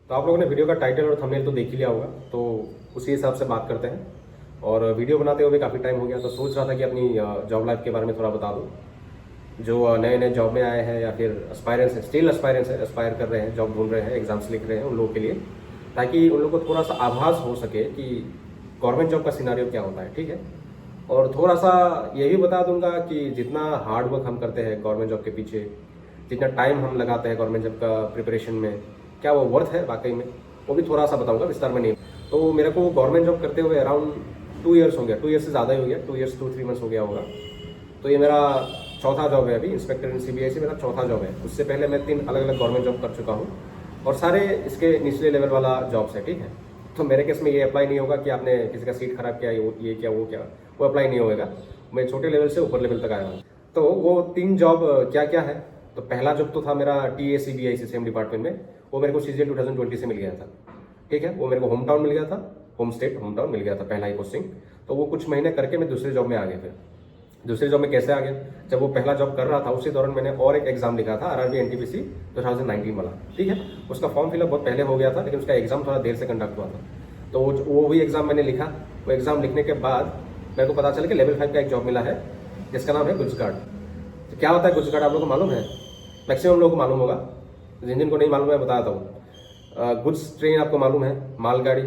तो आप लोगों ने वीडियो का टाइटल और थंबनेल तो देख ही लिया होगा, तो उसी हिसाब से बात करते हैं। और वीडियो बनाते हुए काफ़ी टाइम हो गया, तो सोच रहा था कि अपनी जॉब लाइफ के बारे में थोड़ा बता दूँ। जो नए नए जॉब में आए हैं या फिर एस्पायरेंट्स हैं, स्टिल एस्पायरेंट्स हैं, एस्पायर कर रहे हैं, जॉब ढूंढ रहे हैं, एग्जाम्स लिख रहे हैं, उन लोगों के लिए, ताकि उन लोगों को थोड़ा सा आभास हो सके कि गवर्नमेंट जॉब का सिनारियो क्या होता है। ठीक है। और थोड़ा सा ये भी बता दूंगा कि जितना हार्ड वर्क हम करते हैं गवर्नमेंट जॉब के पीछे, जितना टाइम हम लगाते हैं गवर्नमेंट जॉब का प्रिपरेशन में, क्या वो वर्थ है वाकई में, वो भी थोड़ा सा बताऊंगा, विस्तार में नहीं। तो मेरे को गवर्नमेंट जॉब करते हुए अराउंड 2 ईयर्स हो गया, 2 ईयर्स से ज़्यादा ही हो गया, 2 ईयर्स 2-3 मंथ्स हो गया होगा। तो ये मेरा चौथा जॉब है। अभी इंस्पेक्टर इन सीबीआई मेरा चौथा जॉब है। उससे पहले मैं 3 अलग अलग गवर्नमेंट जॉब कर चुका हूँ, और सारे इसके निचले लेवल वाला जॉब्स है। ठीक है। तो मेरे केस में ये अप्लाई नहीं होगा कि आपने किसी का सीट खराब किया, ये क्या वो क्या, वो अप्लाई नहीं होगा। मैं छोटे लेवल से ऊपर लेवल तक आया हूँ। तो वो 3 जॉब क्या क्या है, तो पहला जॉब तो था मेरा TACBI से सेम डिपार्टमेंट में, वो मेरे को CGL 2020 से मिल गया था। ठीक है। वो मेरे को होम टाउन मिल गया था, होम स्टेट होम टाउन मिल गया था, पहला ही पोस्टिंग। तो वो कुछ महीने करके मैं दूसरे जॉब में आ गया। फिर दूसरे जॉब में कैसे आ गया, जब वो पहला जॉब कर रहा था उसी दौरान मैंने और एक एग्जाम लिखा था, RRB NTPC 2019 वाला। ठीक है। उसका फॉर्म फिलअप बहुत पहले हो गया था, लेकिन उसका एग्जाम थोड़ा देर से कंडक्ट हुआ था। तो वो भी एग्जाम मैंने लिखा। वो एग्जाम लिखने के बाद मेरे को पता चला कि लेवल 5 का एक जॉब मिला है, जिसका नाम है गुड्स गार्ड। तो क्या होता है गुड्स गार्ड, आप लोगों को मालूम है? मैक्सिमम लोगों को मालूम होगा, जिन जिन को नहीं मालूम है बता देता हूँ। गुड्स ट्रेन आपको मालूम है, मालगाड़ी।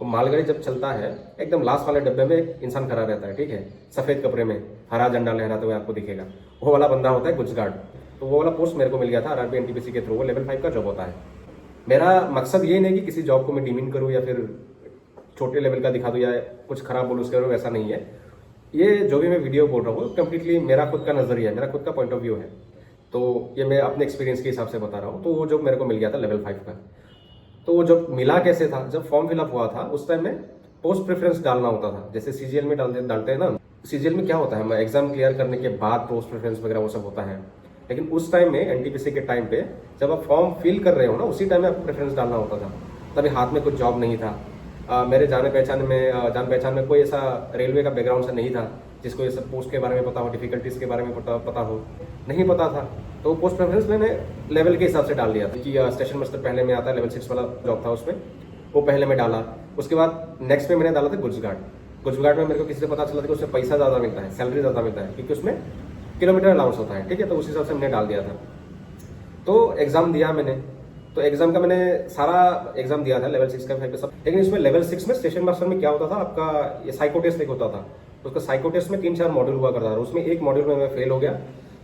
वो मालगाड़ी जब चलता है, एकदम लास्ट वाले डब्बे में एक इंसान खड़ा रहता है। ठीक है। सफ़ेद कपड़े में, हरा झंडा लहराते हुए आपको दिखेगा, वो वाला बंदा होता है गुड्स गार्ड। तो वो वाला पोस्ट मेरे को मिल गया था RRB NTPC के थ्रू। वो लेवल 5 का जॉब होता है। मेरा मकसद ये नहीं कि किसी जॉब को मैं डिमीन करूँ या फिर छोटे लेवल का दिखा दूँ या कुछ खराब बोलूँ उसके बारे में, ऐसा नहीं है। ये जो भी मैं वीडियो बोल रहा हूँ कम्प्लीटली मेरा खुद का नज़रिया है, मेरा खुद का पॉइंट ऑफ व्यू है। तो ये मैं अपने एक्सपीरियंस के हिसाब से बता रहा हूँ। तो वो जॉब मेरे को मिल गया था लेवल 5 का। तो वो जब मिला कैसे था, जब फॉर्म फिलअप हुआ था उस टाइम में पोस्ट प्रेफरेंस डालना होता था, जैसे CGL में डालते हैं ना। CGL में क्या होता है, एग्जाम क्लियर करने के बाद पोस्ट प्रेफरेंस वगैरह वो सब होता है। लेकिन उस टाइम में NTPC के टाइम पे जब आप फॉर्म फिल कर रहे हो ना, उसी टाइम में आपको प्रेफरेंस डालना होता था। तभी हाथ में कुछ जॉब नहीं था। मेरे जान पहचान में कोई ऐसा रेलवे का बैकग्राउंड से नहीं था जिसको ये सब पोस्ट के बारे में पता हो, डिफिकल्टीज के बारे में पता हो, नहीं पता था। तो पोस्ट प्रेफरेंस मैंने लेवल के हिसाब से डाल दिया था कि स्टेशन मास्टर पहले में आता है, लेवल 6 वाला जॉब था उसमें, वो पहले में डाला। उसके बाद नेक्स्ट में मैंने डाला था गुड्स गार्ड। गुड्स गार्ड में मेरे को किसी से पता चला था कि उसमें पैसा ज़्यादा मिलता है, सैलरी ज़्यादा मिलता है, क्योंकि उसमें किलोमीटर अलाउंस होता है। ठीक है। तो उस हिसाब से मैंने डाल दिया था। तो एग्ज़ाम दिया मैंने। तो एग्जाम का मैंने सारा एग्जाम दिया था, लेवल 6 का 5 का सब। लेकिन इसमें लेवल 6 में स्टेशन मास्टर में क्या होता था, आपका ये साइको टेस्ट एक होता था। तो उसका साइको टेस्ट में 3-4 मॉड्यूल हुआ करता था, उसमें एक मॉड्यूल में मैं फेल हो गया।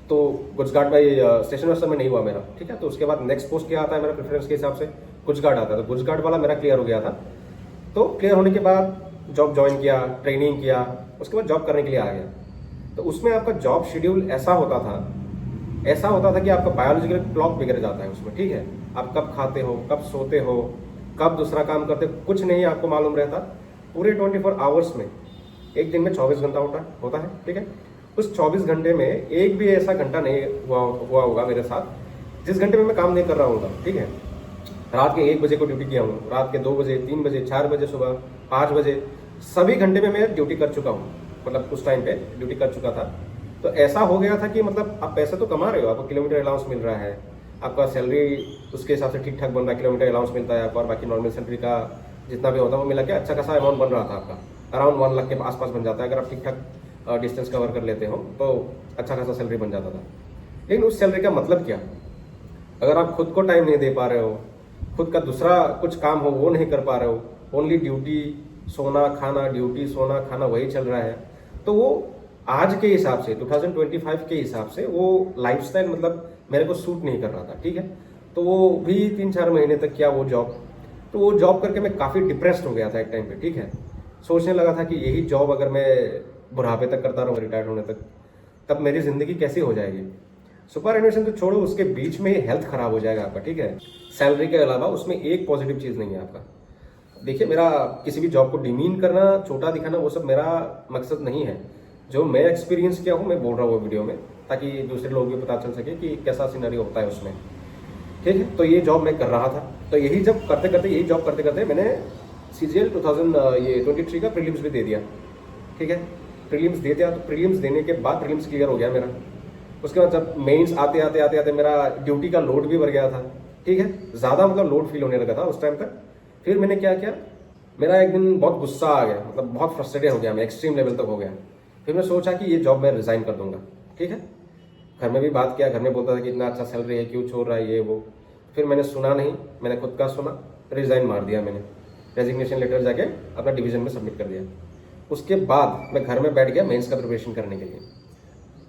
तो गुड्स गार्ड में स्टेशन मास्टर में नहीं हुआ मेरा। ठीक है। तो उसके बाद नेक्स्ट पोस्ट क्या आता है मेरा प्रेफरेंस के हिसाब से, गुड्स गार्ड आता है। तो गुड्स गार्ड वाला मेरा क्लियर हो गया था। तो क्लियर होने के बाद जॉब ज्वाइन किया, ट्रेनिंग किया, उसके बाद जॉब करने के लिए आ गया। तो उसमें आपका जॉब शेड्यूल ऐसा होता था कि आपका बायोलॉजिकल क्लॉक बिगड़ जाता है उसमें। ठीक है। आप कब खाते हो, कब सोते हो, कब दूसरा काम करते हो, कुछ नहीं आपको मालूम रहता। पूरे 24 आवर्स में, एक दिन में 24 घंटा होता है। ठीक है। उस 24 घंटे में एक भी ऐसा घंटा नहीं हुआ होगा मेरे साथ जिस घंटे में मैं काम नहीं कर रहा हूँ। ठीक है। रात के 1 बजे को ड्यूटी किया हूँ, रात के 2 बजे, 3 बजे, 4 बजे, सुबह 5 बजे, सभी घंटे में मैं ड्यूटी कर चुका हूँ। मतलब उस टाइम पे ड्यूटी कर चुका था। तो ऐसा हो गया था कि मतलब आप पैसे तो कमा रहे हो, आपको किलोमीटर अलाउंस मिल रहा है, आपका सैलरी उसके हिसाब से ठीक ठाक बन रहा है, किलोमीटर अलाउंस मिलता है आपको, और बाकी नॉर्मल सैलरी का जितना भी होता है वो मिला के अच्छा खासा अमाउंट बन रहा था आपका। अराउंड 1 लाख के आसपास बन जाता है अगर आप ठीक ठाक डिस्टेंस कवर कर लेते हो, तो अच्छा खासा सैलरी बन जाता था। लेकिन उस सैलरी का मतलब क्या, अगर आप खुद को टाइम नहीं दे पा रहे हो, खुद का दूसरा कुछ काम हो वो नहीं कर पा रहे हो, ओनली ड्यूटी सोना खाना, ड्यूटी सोना खाना वही चल रहा है, तो वो आज के हिसाब से 2025 के हिसाब से वो लाइफस्टाइल मतलब मेरे को सूट नहीं कर रहा था। ठीक है। तो वो भी 3-4 महीने तक किया वो जॉब। तो वो जॉब करके मैं काफ़ी डिप्रेस्ड हो गया था एक टाइम पे। ठीक है। सोचने लगा था कि यही जॉब अगर मैं बुढ़ापे तक करता रहूँ, रिटायर होने तक, तब मेरी ज़िंदगी कैसी हो जाएगी। सुपर एनुएशन तो छोड़ो, उसके बीच में ही हेल्थ खराब हो जाएगा आपका। ठीक है। सैलरी के अलावा उसमें एक पॉजिटिव चीज़ नहीं है आपका। देखिए, मेरा किसी भी जॉब को डिमीन करना, छोटा दिखाना, वो सब मेरा मकसद नहीं है। जो मैं एक्सपीरियंस किया हूँ मैं बोल रहा हूँ वो वीडियो में, ताकि दूसरे लोग भी पता चल सके कि कैसा सिनेरियो होता है उसमें। ठीक है। तो ये जॉब मैं कर रहा था। तो यही जब यही जॉब करते करते मैंने CGL 2023 का प्रीलिम्स भी दे दिया। ठीक है। प्रीलिम्स दे दिया। तो प्रीलिम्स देने के बाद प्रीलिम्स क्लियर हो गया मेरा। उसके बाद जब मेंस आते आते मेरा ड्यूटी का लोड भी बढ़ गया था। ठीक है, ज़्यादा मतलब लोड फील होने लगा था उस टाइम तक। फिर मैंने क्या किया, मेरा एक दिन बहुत गुस्सा आ गया, मतलब बहुत फ्रस्ट्रेटेड हो गया, मैं एक्सट्रीम लेवल तक हो गया। फिर मैं सोचा कि ये जॉब मैं रिज़ाइन कर दूंगा, ठीक है। घर में भी बात किया, घर में बोलता था कि इतना अच्छा सैलरी है, क्यों छोड़ रहा है ये वो। फिर मैंने सुना नहीं, मैंने खुद का सुना, रिज़ाइन मार दिया मैंने। रेजिग्नेशन लेटर जाके अपना डिवीज़न में सबमिट कर दिया। उसके बाद मैं घर में बैठ गया मेंस का प्रिपरेशन करने के लिए।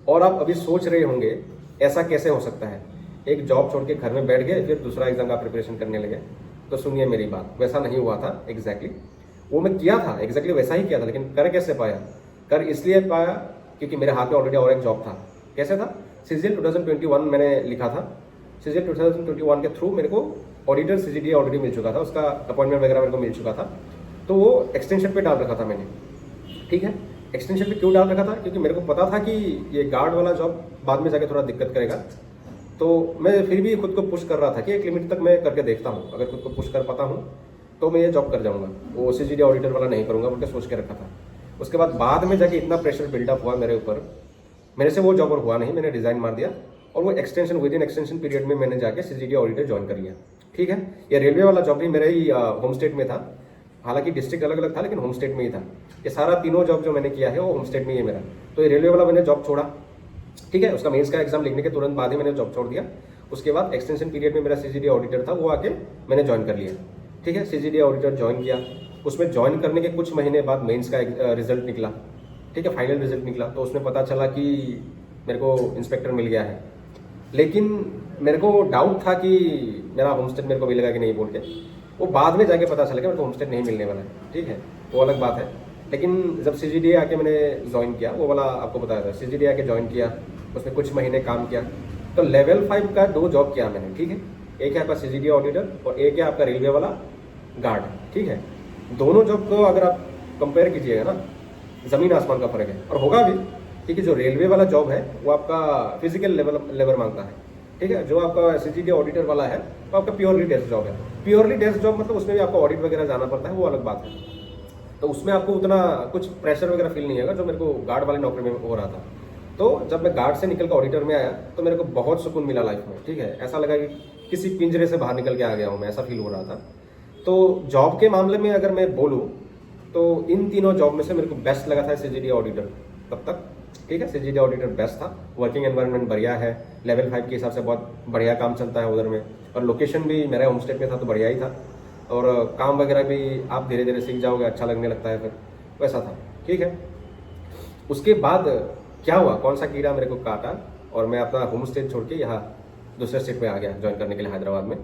और आप अभी सोच रहे होंगे ऐसा कैसे हो सकता है, एक जॉब छोड़ के घर में बैठ गए फिर दूसरा एग्जाम का प्रिपरेशन करने लगे। तो सुनिए मेरी बात, वैसा नहीं हुआ था एग्जैक्टली। वो मैं किया था एग्जैक्टली वैसा ही किया था, लेकिन कर कैसे पाया, कर इसलिए पाया क्योंकि मेरे हाथ में ऑलरेडी और एक जॉब था। कैसे था, सीजीएल 2021 मैंने लिखा था। सीजीएल 2021 के थ्रू मेरे को ऑडिटर सीजीडी ऑलरेडी मिल चुका था, उसका अपॉइंटमेंट वगैरह मेरे को मिल चुका था। तो वो एक्सटेंशन पे डाल रखा था मैंने, ठीक है। एक्सटेंशन पे क्यों डाल रखा था, क्योंकि मेरे को पता था कि ये गार्ड वाला जॉब बाद में जाके थोड़ा दिक्कत करेगा। तो मैं फिर भी खुद को पुश कर रहा था कि एक लिमिट तक मैं करके देखता हूँ, अगर खुद को पुश कर पाता हूँ तो मैं ये जॉब कर जाऊँगा, वो सीजीडी ऑडिटर वाला नहीं करूँगा बोल के सोच के रखा था। उसके बाद में जाके इतना प्रेशर बिल्डअप हुआ मेरे ऊपर, मेरे से वो जॉब और हुआ नहीं, मैंने रिजाइन मार दिया। और वो extension with in extension period में मैंने जाके सीजीडी ऑडिटर ज्वाइन कर लिया, ठीक है। ये रेलवे वाला जॉब भी मेरे ही होम स्टेट में था, हालांकि डिस्ट्रिक्ट अलग अलग था लेकिन होम स्टेट में ही था। ये सारा तीनों जॉब जो मैंने किया है वो होम स्टेट में ही है मेरा। तो ये रेलवे वाला मैंने जॉब छोड़ा, ठीक है। उसका मेंस का एग्जाम लिखने के तुरंत बाद ही मैंने जॉब छोड़ दिया। उसके बाद एक्सटेंशन पीरियड में मेरा सीजीडी ऑडिटर था, वो आके मैंने ज्वाइन कर लिया, ठीक है। सीजीडी ऑडिटर ज्वाइन किया, उसमें ज्वाइन करने के कुछ महीने बाद मेंस का रिजल्ट निकला, ठीक है, फाइनल रिजल्ट निकला। तो उसमें पता चला कि मेरे को इंस्पेक्टर मिल गया है। लेकिन मेरे को डाउट था कि मेरा होम स्टेट मेरे को मिलेगा कि नहीं बोल के, वो बाद में जाके पता चला कि मेरे को होम स्टेट नहीं मिलने वाला है, ठीक है, वो अलग बात है। लेकिन जब सीजीडी आके मैंने ज्वाइन किया, वो वाला आपको बताया था, सीजीडी आके ज्वाइन किया, उसमें कुछ महीने काम किया। तो लेवल 5 का 2 जॉब किया मैंने, ठीक है। एक है आपका सीजीडी ऑडिटर और एक है आपका रेलवे वाला गार्ड, ठीक है। दोनों जॉब को अगर आप कंपेयर कीजिएगा ना, ज़मीन आसमान का फर्क है, और होगा भी, क्योंकि जो रेलवे वाला जॉब है वो आपका फिजिकल लेबर मांगता है, ठीक है। जो आपका सीजीडी ऑडिटर वाला है वो आपका प्योरली डेस्क जॉब है। प्योरली डेस्क जॉब मतलब उसमें भी आपको ऑडिट वगैरह जाना पड़ता है, वो अलग बात है। तो उसमें आपको उतना कुछ प्रेशर वगैरह फील नहीं होगा जो मेरे को गार्ड वाली नौकरी में हो रहा था। तो जब मैं गार्ड से निकल कर ऑडिटर में आया तो मेरे को बहुत सुकून मिला लाइफ में, ठीक है। ऐसा लगा कि किसी पिंजरे से बाहर निकल के आ गया हूँ मैं, ऐसा फील हो रहा था। तो जॉब के मामले में अगर मैं बोलूँ तो इन तीनों जॉब में से मेरे को बेस्ट लगा था सीजीडी ऑडिटर तब तक, ठीक है। सीजीडी ऑडिटर बेस्ट था, वर्किंग एनवायरनमेंट बढ़िया है, लेवल 5 के हिसाब से बहुत बढ़िया काम चलता है उधर में, और लोकेशन भी मेरा होम स्टेट में था तो बढ़िया ही था। और काम वगैरह भी आप धीरे धीरे सीख जाओगे, अच्छा लगने लगता है, फिर वैसा था, ठीक है। उसके बाद क्या हुआ, कौन सा कीड़ा मेरे को काटा और मैं अपना होम स्टेट छोड़ के यहाँ दूसरे स्टेट में आ गया ज्वाइन करने के लिए हैदराबाद में।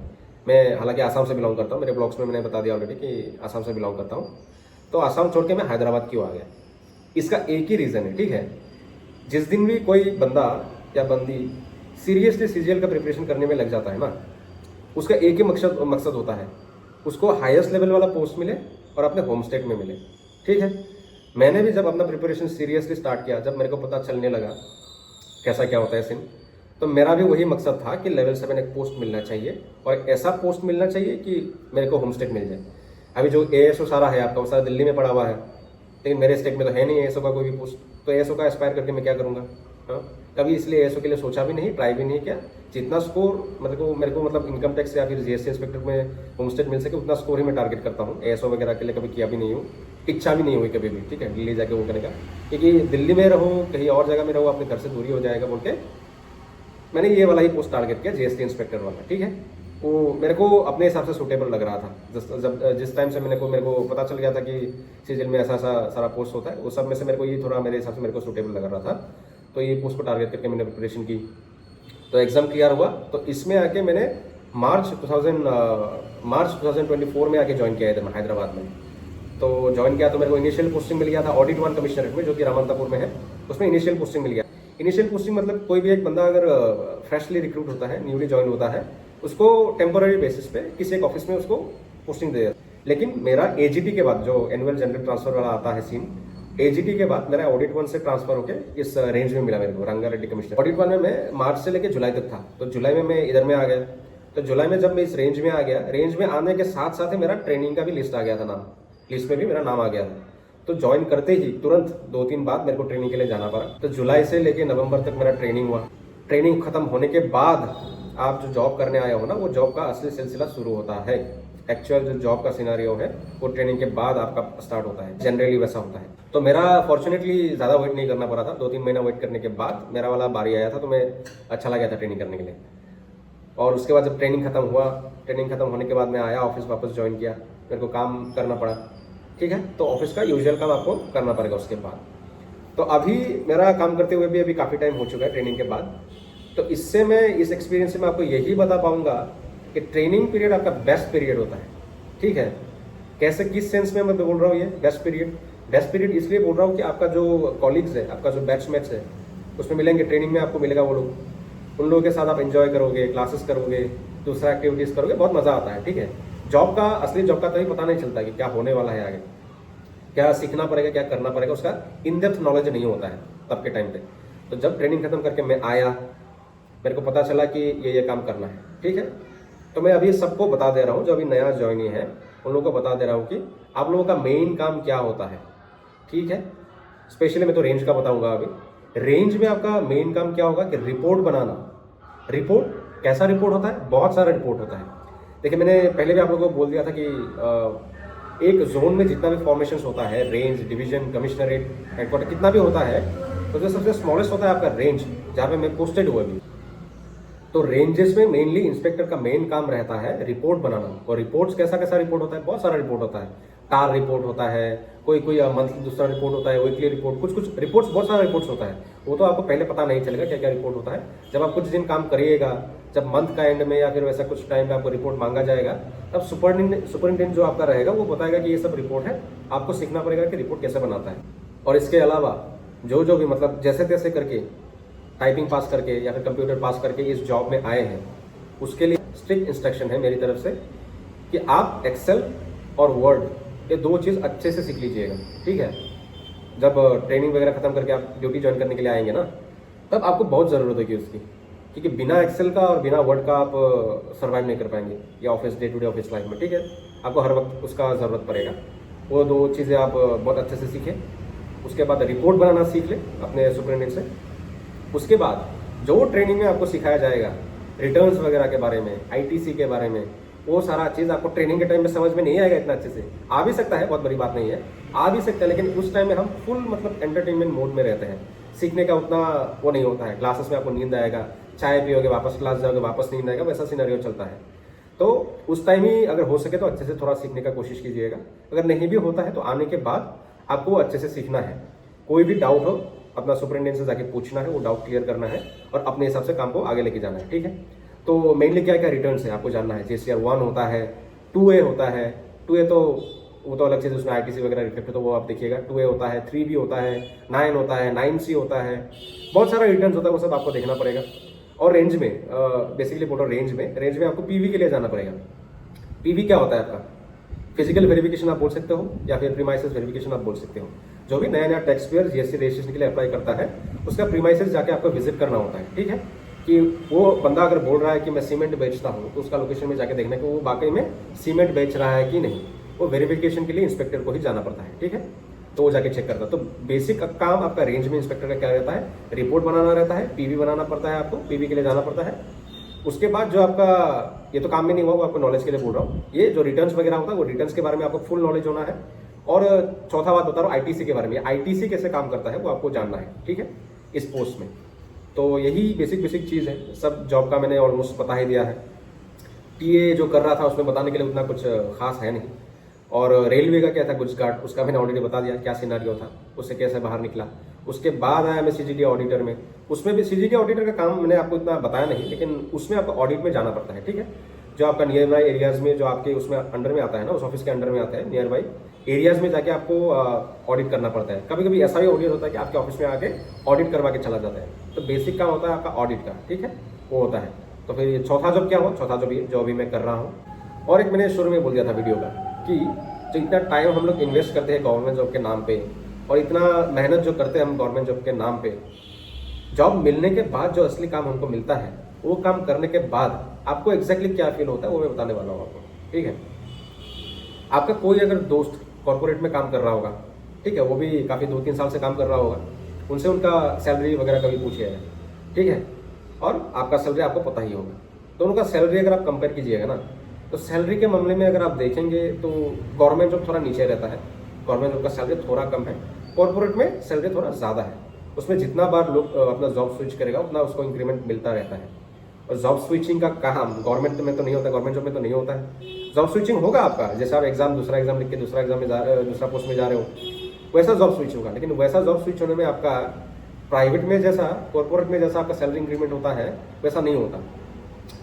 मैं हालांकि आसाम से बिलोंग करता हूँ, मेरे ब्लॉग्स में मैंने बता दिया ऑलरेडी कि आसाम से बिलोंग करता हूँ। तो आसाम छोड़ के मैं हैदराबाद क्यों आ गया, इसका एक ही रीज़न है, ठीक है। जिस दिन भी कोई बंदा या बंदी सीरियसली सीजीएल का प्रिपरेशन करने में लग जाता है ना, उसका एक ही मकसद होता है, उसको हाईएस्ट लेवल वाला पोस्ट मिले और अपने होम स्टेट में मिले, ठीक है। मैंने भी जब अपना प्रिपरेशन सीरियसली स्टार्ट किया, जब मेरे को पता चलने लगा कैसा क्या होता है सीन, तो मेरा भी वही मकसद था कि लेवल 7 एक पोस्ट मिलना चाहिए, और ऐसा पोस्ट मिलना चाहिए कि मेरे को होम स्टेट मिल जाए। अभी जो एएसओ सारा है आपका, वो सारा दिल्ली में पड़ा हुआ है, लेकिन मेरे स्टेट में तो है नहीं एएसओ का कोई भी पोस्ट। तो एएसओ का एस्पायर करके मैं क्या करूँगा, हाँ। कभी इसलिए एएसओ के लिए सोचा भी नहीं, ट्राई भी नहीं किया। जितना स्कोर मेरे को मतलब इनकम टैक्स या फिर जीएसटी इंस्पेक्टर में होम स्टेट मिल सके उतना स्कोर ही मैं टारगेट करता हूँ। एएसओ वगैरह के लिए कभी किया भी नहीं हूँ, इच्छा भी नहीं हुई कभी भी, ठीक है, दिल्ली जाके वो करने का, क्योंकि दिल्ली में रहो कहीं और जगह में रहो अपने घर से दूरी हो जाएगा बोल के मैंने ये वाला ही पोस्ट टारगेट किया, जीएसटी इंस्पेक्टर वाला, ठीक है। वो मेरे को अपने हिसाब से सूटेबल लग रहा था। जिस टाइम से मेरे को पता चल गया था कि सीजीएल में ऐसा सारा पोस्ट होता है, उस सब में से मेरे को ये थोड़ा मेरे हिसाब से मेरे को सूटेबल लग रहा था। तो ये पोस्ट को टारगेट करके मैंने प्रिपरेशन की, तो एग्ज़ाम क्लियर हुआ। तो इसमें आके मैंने मार्च 2024 में आके ज्वाइन किया इधर हैदराबाद में। तो ज्वाइन किया तो मेरे को इनिशियल पोस्टिंग मिल गया था ऑडिट 1 कमिश्नरेट में, जो कि रामंतापुर में है, उसमें इनिशियल पोस्टिंग मिल गया। इनिशियल पोस्टिंग मतलब कोई भी एक बंदा अगर फ्रेशली रिक्रूट होता है, न्यूली ज्वाइन होता है, उसको टेम्पोररी बेसिस पे किसी एक ऑफिस में उसको पोस्टिंग दे देता है। लेकिन मेरा एजीटी के बाद, जो एनुअल जनरल ट्रांसफर वाला आता है सीन, एजीटी के बाद मेरा ऑडिट 1 से ट्रांसफर होकर इस रेंज में मिला मेरे को, रंगारेड्डी कमिश्नर। ऑडिट 1 में मैं मार्च से लेकर जुलाई तक था, तो जुलाई में मैं इधर में आ गया। तो जुलाई में जब मैं इस रेंज में आ गया, रेंज में आने के साथ साथ ही मेरा ट्रेनिंग का भी लिस्ट आ गया था, नाम लिस्ट में भी मेरा नाम आ गया था। तो ज्वाइन करते ही तुरंत 2-3 बाद मेरे को ट्रेनिंग के लिए जाना पड़ा। तो जुलाई से लेके नवंबर तक मेरा ट्रेनिंग हुआ। ट्रेनिंग खत्म होने के बाद आप जो जॉब करने आए हो ना, वो जॉब का असली सिलसिला शुरू होता है। एक्चुअल जो जॉब का सिनारियो है वो ट्रेनिंग के बाद आपका स्टार्ट होता है, जनरली वैसा होता है। तो मेरा फॉर्चुनेटली ज़्यादा वेट नहीं करना पड़ा था, 2-3 महीना वेट करने के बाद मेरा वाला बारी आया था, तो मैं अच्छा लगा था ट्रेनिंग करने के लिए। और उसके बाद जब ट्रेनिंग खत्म हुआ, ट्रेनिंग खत्म होने के बाद मैं आया ऑफिस, वापस ज्वाइन किया, मेरे को काम करना पड़ा, ठीक है। तो ऑफिस का यूजुअल काम आपको करना पड़ेगा उसके बाद। तो अभी मेरा काम करते हुए भी अभी काफ़ी टाइम हो चुका है ट्रेनिंग के बाद। तो इससे मैं इस एक्सपीरियंस से मैं आपको यही बता पाऊंगा कि ट्रेनिंग पीरियड आपका बेस्ट पीरियड होता है, ठीक है। कैसे, किस सेंस में मैं बोल रहा हूँ ये बेस्ट पीरियड इसलिए बोल रहा हूँ कि आपका जो कॉलीग्स है, आपका जो बैचमेट्स है, उसमें मिलेंगे, ट्रेनिंग में आपको मिलेगा वो लोग, उन लोगों के साथ आप एंजॉय करोगे, क्लासेस करोगे, दूसरा एक्टिविटीज़ करोगे, बहुत मज़ा आता है, ठीक है। जॉब का, असली जॉब का कभी पता नहीं चलता कि क्या होने वाला है आगे, क्या सीखना पड़ेगा, क्या करना पड़ेगा, उसका इन डेप्थ नॉलेज नहीं होता है तब के टाइम पे। तो जब ट्रेनिंग खत्म करके मैं आया, मेरे को पता चला कि ये काम करना है, ठीक है। तो मैं अभी सबको बता दे रहा हूँ, जो अभी नया ज्वाइनी है उन लोगों को बता दे रहा हूँ कि आप लोगों का मेन काम क्या होता है, ठीक है। स्पेशली मैं तो रेंज का बताऊंगा अभी। रेंज में आपका मेन काम क्या होगा कि रिपोर्ट बनाना। रिपोर्ट, कैसा रिपोर्ट होता है? बहुत सारा रिपोर्ट होता है। देखिए, मैंने पहले भी आप लोगों को बोल दिया था कि एक जोन में जितना भी फॉर्मेशन होता है, रेंज, डिवीजन, कमिश्नरेट, हेडक्वार्टर, कितना भी होता है, तो जो सबसे स्मॉलेस्ट होता है आपका रेंज, जहाँ पे मैं पोस्टेड हुआ भी। तो रेंजेस में मेनली इंस्पेक्टर का मेन काम रहता है रिपोर्ट बनाना। और रिपोर्ट्स कैसा कैसा रिपोर्ट होता है? बहुत सारा रिपोर्ट होता है। टार रिपोर्ट होता है, कोई मंथली दूसरा रिपोर्ट होता है, वीकली रिपोर्ट, कुछ रिपोर्ट्स, बहुत सारा रिपोर्ट्स होता है। वो तो आपको पहले पता नहीं चलेगा क्या क्या रिपोर्ट होता है। जब आप कुछ दिन काम करिएगा, जब मंथ का एंड में या फिर वैसा कुछ टाइम पे आपको रिपोर्ट मांगा जाएगा, तब सुपरिटेंडेंट जो आपका रहेगा वो बताएगा कि ये सब रिपोर्ट है, आपको सीखना पड़ेगा कि रिपोर्ट कैसे बनाता है। और इसके अलावा जो भी मतलब जैसे तैसे करके टाइपिंग पास करके या फिर कंप्यूटर पास करके इस जॉब में आए हैं, उसके लिए स्ट्रिक्ट इंस्ट्रक्शन है मेरी तरफ से कि आप एक्सेल और वर्ड, ये 2 चीज़ अच्छे से सीख लीजिएगा, ठीक है। जब ट्रेनिंग वगैरह खत्म करके आप ड्यूटी ज्वाइन करने के लिए आएंगे ना, तब आपको बहुत ज़रूरत होगी उसकी, क्योंकि बिना एक्सेल का और बिना वर्ड का आप सर्वाइव नहीं कर पाएंगे या office day to day office life में, ठीक है। आपको हर वक्त उसका ज़रूरत पड़ेगा। वो 2 चीज़ें आप बहुत अच्छे से सीखें। उसके बाद रिपोर्ट बनाना सीख लें अपने सुपरिटेंडेंट से। उसके बाद जो ट्रेनिंग में आपको सिखाया जाएगा, रिटर्न्स वगैरह के बारे में, आईटीसी के बारे में, वो सारा चीज़ आपको ट्रेनिंग के टाइम में समझ में नहीं आएगा इतना अच्छे से। आ भी सकता है, बहुत बड़ी बात नहीं है, आ भी सकता है, लेकिन उस टाइम में हम फुल मतलब एंटरटेनमेंट मोड में रहते हैं। सीखने का उतना वो नहीं होता है। क्लासेस में आपको नींद आएगा, चाय पियोगे, वापस क्लास जाओगे, वापस नींद आएगा, वैसा सिनेरियो चलता है। तो उस टाइम ही अगर हो सके तो अच्छे से थोड़ा सीखने का कोशिश कीजिएगा। अगर नहीं भी होता है तो आने के बाद आपको अच्छे से सीखना है। कोई भी डाउट हो, अपना सुपरिटेंडेंट से जाके पूछना है, वो डाउट क्लियर करना है और अपने हिसाब से काम को आगे लेके जाना है, ठीक है। तो मेनली क्या क्या रिटर्न्स है आपको जानना है। JCR 1 होता है, 2A होता है। 2A तो वो तो अलग चीज़, उसमें ITC वगैरह रिफ्लेक्ट है, तो वो आप देखिएगा। 2A होता है, 3B होता है, 9 होता है, 9C होता है, बहुत सारा रिटर्न्स होता है, वो सब आपको देखना पड़ेगा। और रेंज में बेसिकली बोलो, रेंज में आपको PV के लिए जाना पड़ेगा। PV क्या होता है आपका? फिजिकल वेरिफिकेशन आप बोल सकते हो या फिर प्रीमाइसेस वेरिफिकेशन आप बोल सकते हो। जो भी नया टैक्स पेयर GST रजिस्ट्रेशन के लिए अप्लाई करता है, उसका प्रीमाइसेस जाके आपको विजिट करना होता है, ठीक है। कि वो बंदा अगर बोल रहा है कि मैं सीमेंट बेचता हूँ, तो उसका लोकेशन में जाके देखना कि वो वाकई में सीमेंट बेच रहा है कि नहीं। वो वेरिफिकेशन के लिए इंस्पेक्टर को ही जाना पड़ता है, ठीक है। तो वो जाके चेक करता है। तो बेसिक काम आपका रेंज में इंस्पेक्टर का क्या रहता है? रिपोर्ट बनाना रहता है, PV बनाना पड़ता है, आपको PV के लिए जाना पड़ता है। उसके बाद जो आपका, ये तो काम में नहीं हुआ, वो आपको नॉलेज के लिए बोल रहा हूँ, ये जो रिटर्न्स वगैरह होता है, वो रिटर्न्स के बारे में आपको फुल नॉलेज होना है। और चौथा बात बता रहा हूँ ITC के बारे में। ITC कैसे काम करता है वो आपको जानना है, ठीक है, इस पोस्ट में। तो यही बेसिक चीज़ है। सब जॉब का मैंने ऑलमोस्ट बता ही दिया है। TA जो कर रहा था उसमें बताने के लिए उतना कुछ खास है नहीं। और रेलवे का क्या था, गुजगार्ड, उसका मैंने ऑलरेडी बता दिया क्या सिनारियो था, उससे कैसे बाहर निकला। उसके बाद आया मैं CGD ऑडिटर में। उसमें भी CGD ऑडिटर का काम मैंने आपको इतना बताया नहीं, लेकिन उसमें आपको ऑडिट में जाना पड़ता है, ठीक है। जो आपका नियर बाई एरियाज़ में, जो आपके उसमें अंडर में आता है ना, उस ऑफिस के अंडर में आता है, नियर बाई एरियाज़ में जाके आपको ऑडिट करना पड़ता है। कभी कभी ऐसा भी ऑडिट होता है कि आपके ऑफिस में आके ऑडिट करवा के चला जाता है। तो बेसिक काम होता है आपका ऑडिट का, ठीक है, वो होता है। तो फिर ये चौथा जॉब क्या हुआ? चौथा जो अभी मैं कर रहा हूँ। और एक मैंने शुरू में बोल दिया था वीडियो का कि जो इतना टाइम हम लोग इन्वेस्ट करते हैं गवर्नमेंट जॉब के नाम पे, और इतना मेहनत जो करते हैं हम गवर्नमेंट जॉब के नाम पे, जॉब मिलने के बाद जो असली काम हमको मिलता है, वो काम करने के बाद आपको एग्जैक्टली क्या फील होता है वो मैं बताने वाला हूँ आपको, ठीक है। आपका कोई अगर दोस्त कॉर्पोरेट में काम कर रहा होगा, ठीक है, वो भी काफ़ी 2-3 साल से काम कर रहा होगा, उनसे उनका सैलरी वगैरह कभी पूछिएगा, ठीक है। और आपका सैलरी आपको पता ही होगा, दोनों का सैलरी अगर आप कंपेयर कीजिएगा ना, तो सैलरी के मामले में अगर आप देखेंगे तो गवर्नमेंट जॉब थोड़ा नीचे रहता है, गवर्नमेंट जॉब का सैलरी थोड़ा कम है, कॉर्पोरेट में सैलरी थोड़ा ज़्यादा है। उसमें जितना बार लोग अपना जॉब स्विच करेगा उतना उसको इंक्रीमेंट मिलता रहता है। और जॉब स्विचिंग का काम गवर्नमेंट में तो नहीं होता, गवर्नमेंट जॉब में तो नहीं होता है। जॉब स्विचिंग होगा आपका, जैसे आप दूसरा एग्जाम लिख के दूसरा एग्जाम में दूसरा पोस्ट में जा रहे हो, वैसा जॉब स्विच होगा। लेकिन वैसा जॉब स्विच होने में आपका प्राइवेट में जैसा, कॉर्पोरेट में जैसा आपका सैलरी इंक्रीमेंट होता है वैसा नहीं होता,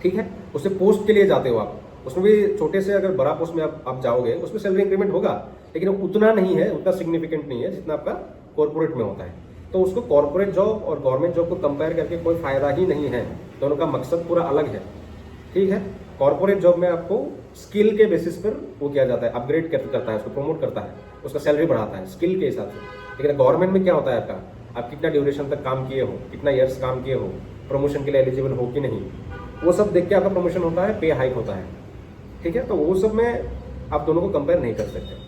ठीक है। उससे पोस्ट के लिए जाते हो आप, उसमें भी छोटे से अगर बड़ा पोस्ट में आप जाओगे उसमें सैलरी इंक्रीमेंट होगा, लेकिन उतना नहीं है, उतना सिग्निफिकेंट नहीं है जितना आपका कॉर्पोरेट में होता है। तो उसको कॉर्पोरेट जॉब और गवर्नमेंट जॉब को कंपेयर करके कोई फायदा ही नहीं है, दोनों का मकसद पूरा अलग है, ठीक है। कॉर्पोरेट जॉब में आपको स्किल के बेसिस पर वो किया जाता है, अपग्रेड करता है, उसको प्रमोट करता है, उसका सैलरी बढ़ाता है स्किल के हिसाब से। लेकिन गवर्नमेंट में क्या होता है आपका, आप कितना ड्यूरेशन तक काम किए हो, कितना ईयर्स काम किए हो, प्रमोशन के लिए एलिजिबल हो कि नहीं, वो सब देख के आपका प्रमोशन होता है, पे हाइक होता है, ठीक है। तो वो सब में आप दोनों को कंपेयर नहीं कर सकते।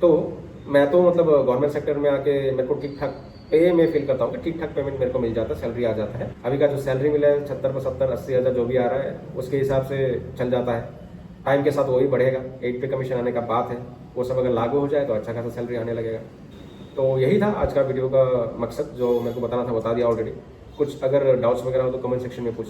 तो मैं तो मतलब गवर्नमेंट सेक्टर में आके मेरे को ठीक ठाक पे में फील करता हूँ कि ठीक ठाक पेमेंट मेरे को मिल जाता है, सैलरी आ जाता है। अभी का जो सैलरी मिला है 76, 75, 80 हज़ार जो भी आ रहा है उसके हिसाब से चल जाता है। टाइम के साथ वही बढ़ेगा, 8 पे कमीशन आने का बात है, वो सब अगर लागू हो जाए तो अच्छा खासा सैलरी आने लगेगा। तो यही था आज का वीडियो का मकसद, जो मेरे को बताना था बता दिया ऑलरेडी। कुछ अगर डाउट्स वगैरह हो तो कमेंट सेक्शन में पूछ